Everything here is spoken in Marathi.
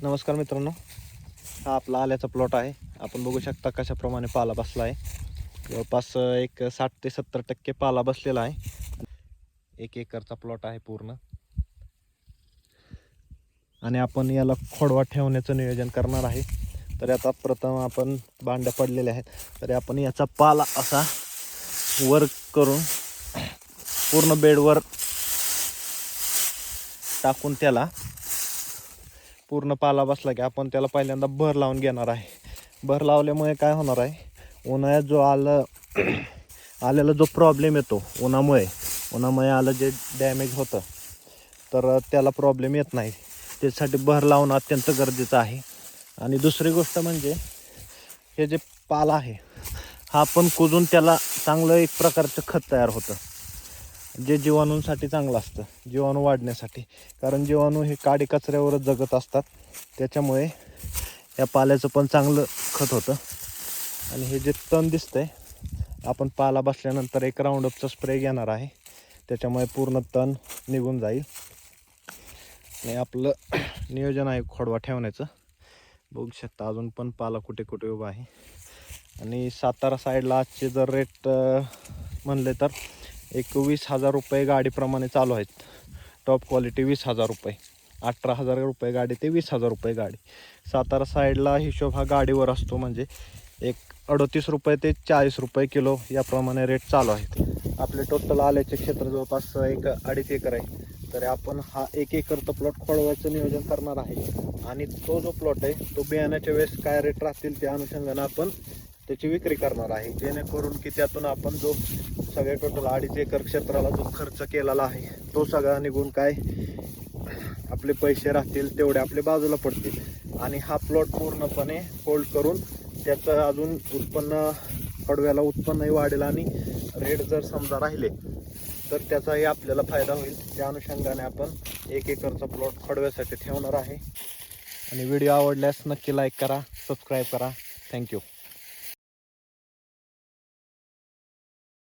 नमस्कार मित्रांनो, हा आपला आल्याचा प्लॉट आहे. आपण बघू शकता कशाप्रमाणे पाला बसला आहे. जवळपास एक 60 ते 70% पाला बसलेला आहे. 1 एकरचा प्लॉट आहे पूर्ण. आणि आपण याला खोडवा ठेवण्याचं नियोजन करणार आहे. तर आता प्रथम आपण बांड्या पडलेल्या आहेत, तर आपण याचा पाला असा वर करून पूर्ण बेडवर टाकून त्याला पूर्ण पाला बसला की आपण त्याला पहिल्यांदा भर लावून घेणार आहे. भर लावल्यामुळे काय होणार आहे, उन्हाळ्यात जो आलेला जो प्रॉब्लेम येतो उन्हामुळे आलं जे डॅमेज होतं, तर त्याला प्रॉब्लेम येत नाही. त्यासाठी भर लावणं अत्यंत गरजेचं आहे. आणि दुसरी गोष्ट म्हणजे हे जे पाला आहे हा आपण कुजून त्याला चांगलं एक प्रकारचं खत तयार होतं, जे जीवाणूंसाठी चांगलं असतं, जीवाणू वाढण्यासाठी. कारण जीवाणू हे काडी कचऱ्यावरच जगत असतात, त्याच्यामुळे या पाल्याचं पण चांगलं खत होतं. आणि हे जे तण दिसतंय, आपण पाला बसल्यानंतर एक राऊंडअपचा स्प्रे घेणार आहे, त्याच्यामुळे पूर्ण तण निघून जाईल. आणि आपलं नियोजन आहे खोडवा ठेवण्याचं. बघू शकता अजून पण पाला कुठे कुठे उभा आहे. आणि सातारा साईडला आजचे जर रेट म्हणले तर 21,000 रुपये गाडीप्रमाणे चालू आहेत. टॉप क्वालिटी 20,000 रुपये, 18,000 रुपये गाडी ते 20,000 रुपये गाडी. सातारा साईडला हिशोब हा गाडीवर असतो, म्हणजे एक 38 रुपये ते 40 रुपये किलो याप्रमाणे रेट चालू आहेत. आपले टोटल आल्याचे क्षेत्र जवळपास 1-2.5 एकर आहे. तर आपण हा 1 एकरचा प्लॉट खोडवायचं नियोजन करणार आहे. आणि तो जो प्लॉट आहे तो बियाण्याच्या वेळेस काय रेट राहतील त्या अनुषंगाने आपण त्याची विक्री करणार आहे, जेणेकरून की त्यातून आपण जो सगळे टोटल 2.5 एकर क्षेत्राला जो खर्च केलेला आहे तो सगळा निघून काय आपले पैसे राहतील तेवढे आपले बाजूला पडतील. आणि हा प्लॉट पूर्णपणे होल्ड करून त्याचं अजून उत्पन्न, खोडव्याला उत्पन्नही वाढेल. आणि रेट जर समजा राहिले तर त्याचाही आपल्याला फायदा होईल. त्या अनुषंगाने आपण 1 एकरचा प्लॉट खोडव्यासाठी ठेवणार आहे. आणि व्हिडिओ आवडल्यास नक्की लाईक करा, सबस्क्राईब करा. थँक्यू.